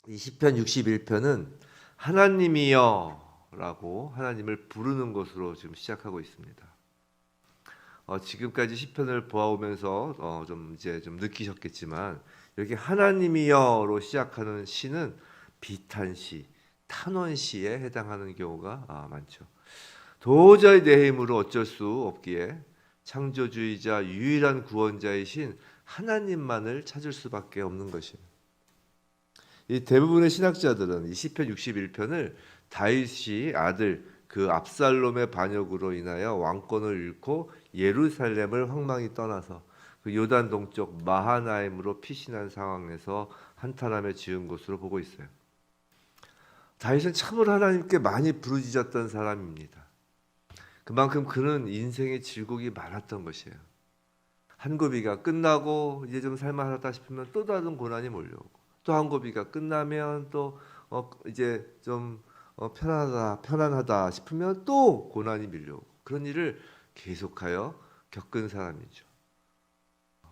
이 시편 61편은 하나님이여 라고 하나님을 부르는 것으로 지금 시작하고 있습니다. 지금까지 시편을 보아오면서 좀 느끼셨겠지만 이렇게 하나님이여로 시작하는 시는 비탄시, 탄원시에 해당하는 경우가 많죠. 도저히 내 힘으로 어쩔 수 없기에 창조주의자 유일한 구원자이신 하나님만을 찾을 수밖에 없는 것입니다. 이 대부분의 신학자들은 이 시편 61편을 다윗이 아들 그 압살롬의 반역으로 인하여 왕권을 잃고 예루살렘을 황망히 떠나서 그 요단 동쪽 마하나임으로 피신한 상황에서 한탄하며 지은 것으로 보고 있어요. 다윗은 참으로 하나님께 많이 부르짖었던 사람입니다. 그만큼 그는 인생의 질곡이 많았던 것이에요. 한 고비가 끝나고 이제 좀 살만하다 싶으면 또 다른 고난이 몰려오고, 또 한 고비가 끝나면 또 이제 좀 편안하다 싶으면 또 고난이 밀려오고, 그런 일을 계속하여 겪은 사람이죠.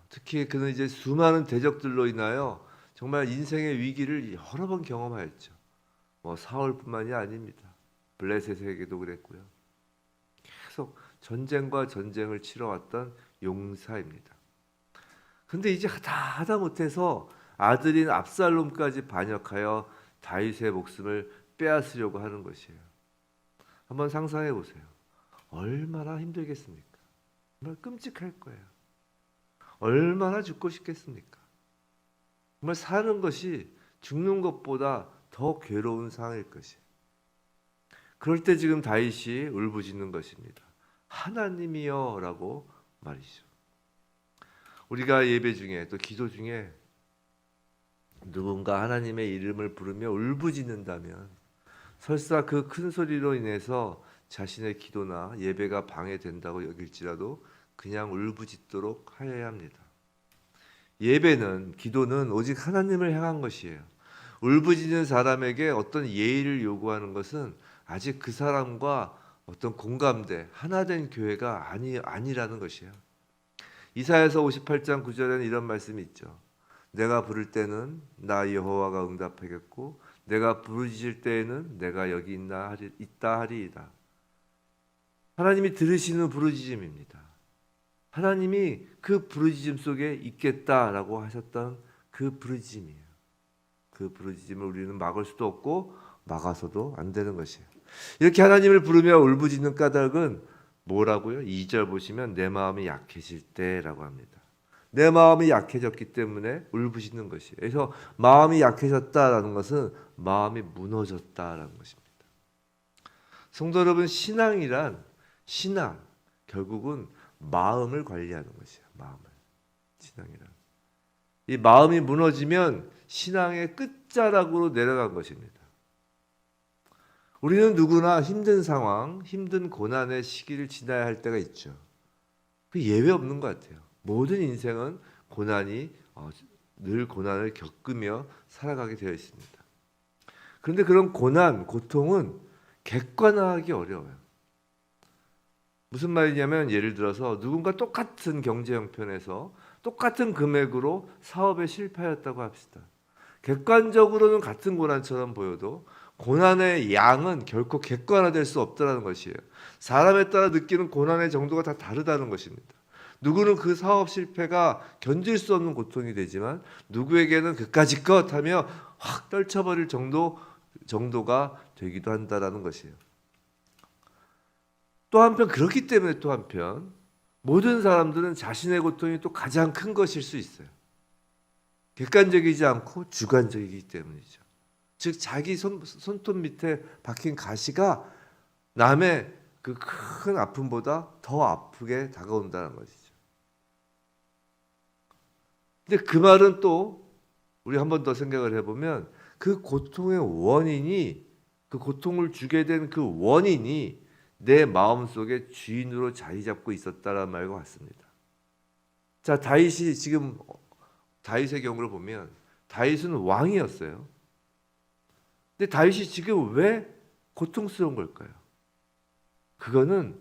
특히 그는 이제 수많은 대적들로 인하여 정말 인생의 위기를 여러 번 경험하였죠. 사울뿐만이 아닙니다. 블레셋에게도 그랬고요. 계속 전쟁과 전쟁을 치러왔던 용사입니다. 근데 이제 하다 못해서 아들인 압살롬까지 반역하여 다윗의 목숨을 빼앗으려고 하는 것이에요. 한번 상상해 보세요. 얼마나 힘들겠습니까? 정말 끔찍할 거예요. 얼마나 죽고 싶겠습니까? 정말 사는 것이 죽는 것보다 더 괴로운 상황일 것이에요. 그럴 때 지금 다윗이 울부짖는 것입니다. 하나님이여 라고 말이죠. 우리가 예배 중에 또 기도 중에 누군가 하나님의 이름을 부르며 울부짖는다면 설사 그 큰 소리로 인해서 자신의 기도나 예배가 방해된다고 여길지라도 그냥 울부짖도록 하여야 합니다. 예배는, 기도는 오직 하나님을 향한 것이에요. 울부짖는 사람에게 어떤 예의를 요구하는 것은 아직 그 사람과 어떤 공감대, 하나된 교회가 아니라는 것이에요. 이사야서 58장 9절에는 이런 말씀이 있죠. 내가 부를 때는 나 여호와가 응답하겠고 내가 부르짖을 때에는 내가 여기 있다 하리이다. 하나님이 들으시는 부르짖음입니다. 하나님이 그 부르짖음 속에 있겠다라고 하셨던 그 부르짖음이에요. 그 부르짖음을 우리는 막을 수도 없고 막아서도 안 되는 것이에요. 이렇게 하나님을 부르며 울부짖는 까닭은 뭐라고요? 2절 보시면 내 마음이 약해질 때라고 합니다. 내 마음이 약해졌기 때문에 울부짖는 것이에요. 그래서 마음이 약해졌다라는 것은 마음이 무너졌다라는 것입니다. 성도 여러분, 신앙 결국은 마음을 관리하는 것이에요. 신앙이란 이 마음이 무너지면 신앙의 끝자락으로 내려간 것입니다. 우리는 누구나 힘든 상황, 힘든 고난의 시기를 지나야 할 때가 있죠. 그 예외 없는 것 같아요. 모든 인생은 늘 고난을 겪으며 살아가게 되어 있습니다. 그런데 그런 고통은 객관화하기 어려워요. 무슨 말이냐면 예를 들어서 누군가 똑같은 경제 형편에서 똑같은 금액으로 사업에 실패하였다고 합시다. 객관적으로는 같은 고난처럼 보여도 고난의 양은 결코 객관화될 수 없다는 것이에요. 사람에 따라 느끼는 고난의 정도가 다 다르다는 것입니다. 누구는 그 사업 실패가 견딜 수 없는 고통이 되지만 누구에게는 그까짓 것 하며 확 떨쳐버릴 정도가 되기도 한다는 것이에요. 또 한편 그렇기 때문에 또 한편 모든 사람들은 자신의 고통이 또 가장 큰 것일 수 있어요. 객관적이지 않고 주관적이기 때문이죠. 즉 자기 손톱 밑에 박힌 가시가 남의 그 큰 아픔보다 더 아프게 다가온다는 것이죠. 근데 그 말은 또 우리 한 번 더 생각을 해보면 그 고통의 원인이, 그 고통을 주게 된 그 원인이 내 마음속에 주인으로 자리 잡고 있었다는 말과 같습니다. 자, 다윗의 경우를 보면 다윗은 왕이었어요. 근데 다윗이 지금 왜 고통스러운 걸까요? 그거는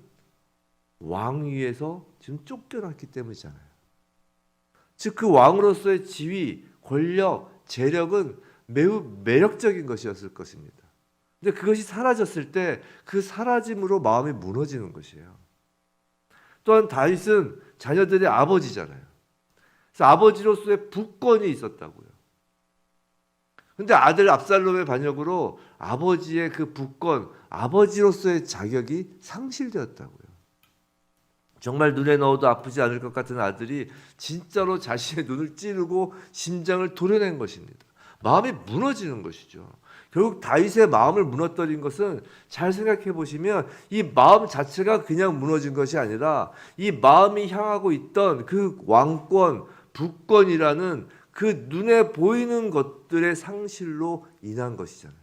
왕위에서 지금 쫓겨났기 때문이잖아요. 즉 그 왕으로서의 지위, 권력, 재력은 매우 매력적인 것이었을 것입니다. 근데 그것이 사라졌을 때 그 사라짐으로 마음이 무너지는 것이에요. 또한 다윗은 자녀들의 아버지잖아요. 그래서 아버지로서의 부권이 있었다고요. 근데 아들 압살롬의 반역으로 아버지의 그 부권, 아버지로서의 자격이 상실되었다고요. 정말 눈에 넣어도 아프지 않을 것 같은 아들이 진짜로 자신의 눈을 찌르고 심장을 도려낸 것입니다. 마음이 무너지는 것이죠. 결국 다윗의 마음을 무너뜨린 것은 잘 생각해 보시면 이 마음 자체가 그냥 무너진 것이 아니라 이 마음이 향하고 있던 그 왕권, 부권이라는 그 눈에 보이는 것들의 상실로 인한 것이잖아요.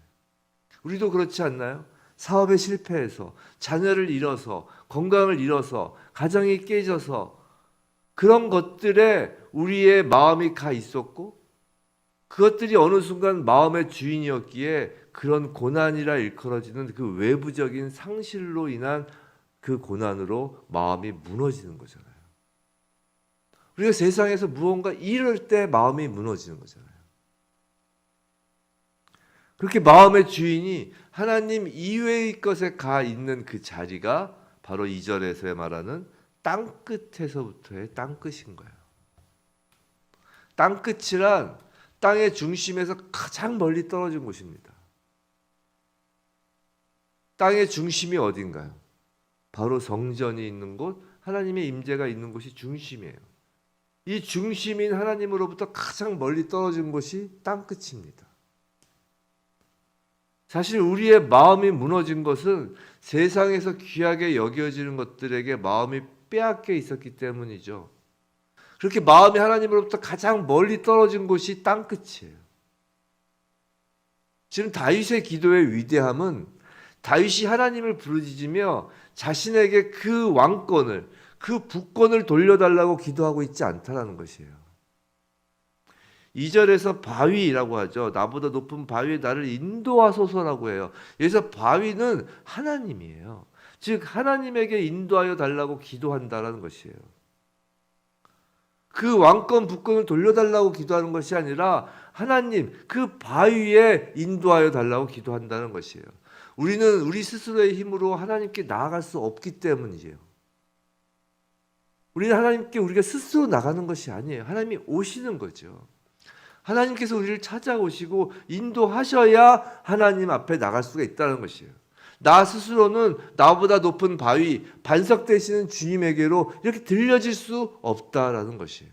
우리도 그렇지 않나요? 사업에 실패해서, 자녀를 잃어서, 건강을 잃어서, 가정이 깨져서 그런 것들에 우리의 마음이 가 있었고 그것들이 어느 순간 마음의 주인이었기에 그런 고난이라 일컬어지는 그 외부적인 상실로 인한 그 고난으로 마음이 무너지는 거잖아요. 우리가 세상에서 무언가 잃을 때 마음이 무너지는 거잖아요. 그렇게 마음의 주인이 하나님 이외의 것에 가 있는 그 자리가 바로 2절에서 말하는 땅끝에서부터의 땅끝인 거예요. 땅끝이란 땅의 중심에서 가장 멀리 떨어진 곳입니다. 땅의 중심이 어딘가요? 바로 성전이 있는 곳, 하나님의 임재가 있는 곳이 중심이에요. 이 중심인 하나님으로부터 가장 멀리 떨어진 곳이 땅끝입니다. 사실 우리의 마음이 무너진 것은 세상에서 귀하게 여겨지는 것들에게 마음이 빼앗겨 있었기 때문이죠. 그렇게 마음이 하나님으로부터 가장 멀리 떨어진 곳이 땅끝이에요. 지금 다윗의 기도의 위대함은 다윗이 하나님을 부르짖으며 자신에게 그 왕권을, 그 부권을 돌려달라고 기도하고 있지 않다라는 것이에요. 2절에서 바위라고 하죠. 나보다 높은 바위에 나를 인도하소서라고 해요. 여기서 바위는 하나님이에요. 즉 하나님에게 인도하여 달라고 기도한다라는 것이에요. 그 왕권 부권을 돌려달라고 기도하는 것이 아니라 하나님 그 바위에 인도하여 달라고 기도한다는 것이에요. 우리는 우리 스스로의 힘으로 하나님께 나아갈 수 없기 때문이에요. 우리는 하나님께 우리가 스스로 나가는 것이 아니에요. 하나님이 오시는 거죠. 하나님께서 우리를 찾아오시고 인도하셔야 하나님 앞에 나갈 수가 있다는 것이에요. 나 스스로는 나보다 높은 바위, 반석 되시는 주님에게로 이렇게 들려질 수 없다라는 것이에요.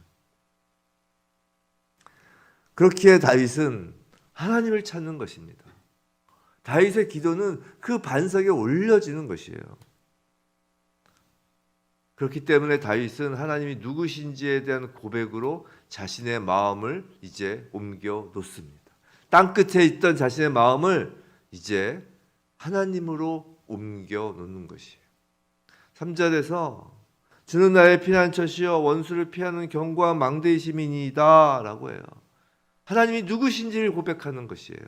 그렇기에 다윗은 하나님을 찾는 것입니다. 다윗의 기도는 그 반석에 올려지는 것이에요. 그렇기 때문에 다윗은 하나님이 누구신지에 대한 고백으로 자신의 마음을 이제 옮겨 놓습니다. 땅끝에 있던 자신의 마음을 이제 하나님으로 옮겨 놓는 것이에요. 3절에서 주는 나의 피난처시여 원수를 피하는 견고한 망대이심이니이다 라고 해요. 하나님이 누구신지를 고백하는 것이에요.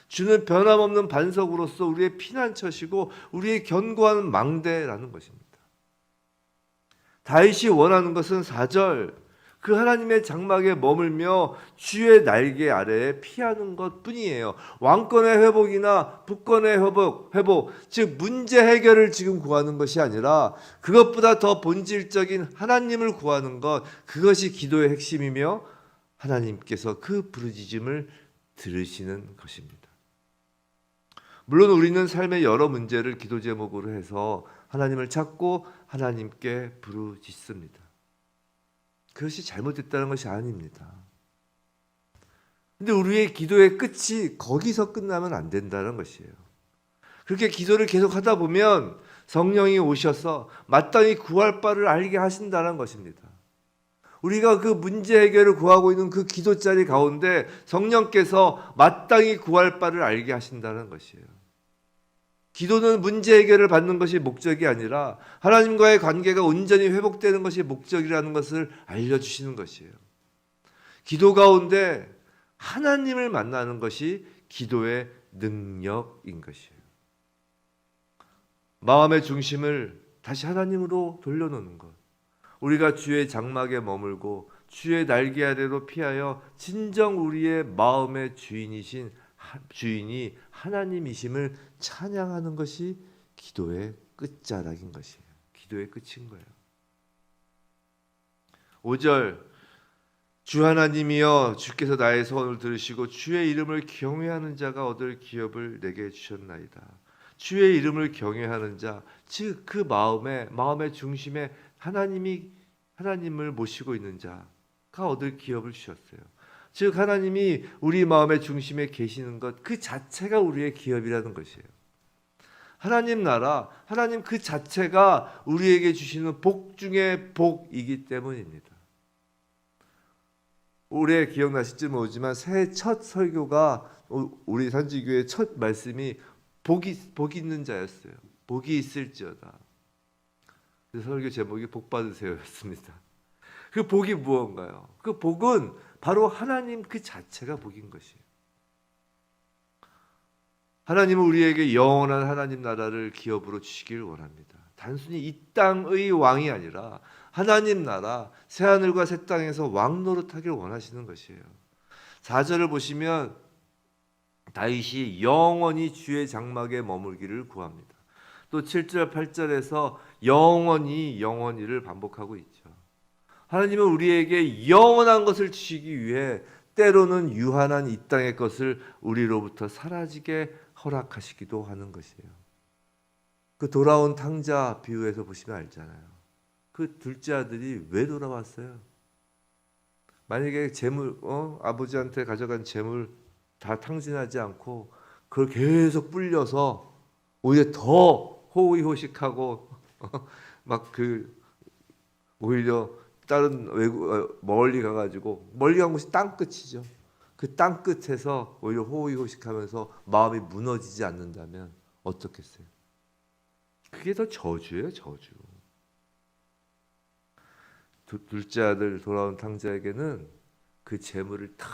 주는 변함없는 반석으로서 우리의 피난처시고 우리의 견고한 망대라는 것입니다. 다윗이 원하는 것은 4절 그 하나님의 장막에 머물며 주의 날개 아래에 피하는 것뿐이에요. 왕권의 회복이나 부권의 회복, 즉 문제 해결을 지금 구하는 것이 아니라 그것보다 더 본질적인 하나님을 구하는 것, 그것이 기도의 핵심이며 하나님께서 그 부르짖음을 들으시는 것입니다. 물론 우리는 삶의 여러 문제를 기도 제목으로 해서 하나님을 찾고 하나님께 부르짖습니다. 그것이 잘못됐다는 것이 아닙니다. 근데 우리의 기도의 끝이 거기서 끝나면 안 된다는 것이에요. 그렇게 기도를 계속 하다 보면 성령이 오셔서 마땅히 구할 바를 알게 하신다는 것입니다. 우리가 그 문제 해결을 구하고 있는 그 기도자리 가운데 성령께서 마땅히 구할 바를 알게 하신다는 것이에요. 기도는 문제 해결을 받는 것이 목적이 아니라 하나님과의 관계가 온전히 회복되는 것이 목적이라는 것을 알려주시는 것이에요. 기도 가운데 하나님을 만나는 것이 기도의 능력인 것이에요. 마음의 중심을 다시 하나님으로 돌려놓는 것. 우리가 주의 장막에 머물고 주의 날개 아래로 피하여 진정 우리의 마음의 주인이 하나님이심을 찬양하는 것이 기도의 끝자락인 것이에요. 기도의 끝인 거예요. 5절 주 하나님이여 주께서 나의 소원을 들으시고 주의 이름을 경외하는 자가 얻을 기업을 내게 주셨나이다. 주의 이름을 경외하는 자, 즉 그 마음의 중심에 하나님을 모시고 있는 자가 얻을 기업을 주셨어요. 즉 하나님이 우리 마음의 중심에 계시는 것 그 자체가 우리의 기업이라는 것이에요. 하나님 나라, 하나님 그 자체가 우리에게 주시는 복 중에 복이기 때문입니다. 올해 기억나실지 모르지만 새해 첫 설교가 우리 산지교회 첫 말씀이 복이 있는 자였어요. 복이 있을지어다. 그 설교 제목이 복 받으세요였습니다. 그 복이 무언가요? 그 복은 바로 하나님 그 자체가 복인 것이에요. 하나님은 우리에게 영원한 하나님 나라를 기업으로 주시길 원합니다. 단순히 이 땅의 왕이 아니라 하나님 나라 새하늘과 새 땅에서 왕 노릇하길 원하시는 것이에요. 4절을 보시면 다윗이 영원히 주의 장막에 머물기를 구합니다. 또 7절 8절에서 영원히를 반복하고 있죠. 하나님은 우리에게 영원한 것을 주시기 위해 때로는 유한한 이 땅의 것을 우리로부터 사라지게 허락하시기도 하는 것이에요. 그 돌아온 탕자 비유에서 보시면 알잖아요. 그 둘째 아들이 왜 돌아왔어요? 만약에 아버지한테 가져간 재물 다 탕진하지 않고 그걸 계속 불려서 오히려 더 호의호식하고 오히려 다른 멀리 가가지고 멀리 간 곳이 땅 끝이죠. 그 땅 끝에서 오히려 호의호식하면서 마음이 무너지지 않는다면 어떻겠어요? 그게 더 저주예요, 저주. 둘째 아들 돌아온 탕자에게는 그 재물이 다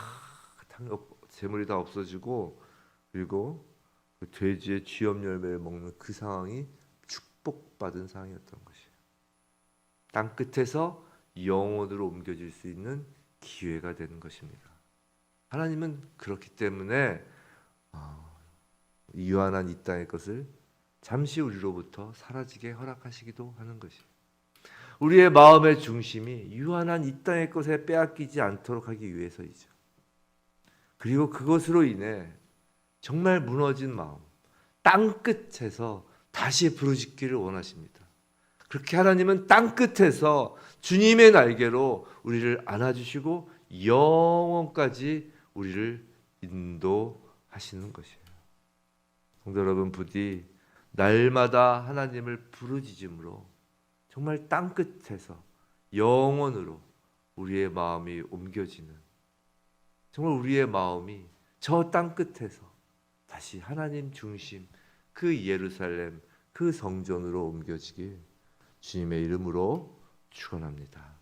없어지고 그리고 그 돼지의 쥐염 열매를 먹는 그 상황이 축복받은 상황이었던 것이에요. 땅 끝에서 영원으로 옮겨질 수 있는 기회가 되는 것입니다. 하나님은 그렇기 때문에 유한한 이 땅의 것을 잠시 우리로부터 사라지게 허락하시기도 하는 것이에요. 우리의 마음의 중심이 유한한 이 땅의 것에 빼앗기지 않도록 하기 위해서이죠. 그리고 그것으로 인해 정말 무너진 마음, 땅 끝에서 다시 부르짖기를 원하십니다. 그렇게 하나님은 땅 끝에서 주님의 날개로 우리를 안아주시고 영원까지 우리를 인도하시는 것이에요. 성도 여러분, 부디 날마다 하나님을 부르짖음으로 정말 땅 끝에서 영원으로 우리의 마음이 옮겨지는, 정말 우리의 마음이 저 땅 끝에서 다시 하나님 중심 그 예루살렘 그 성전으로 옮겨지길 주님의 이름으로 축원합니다.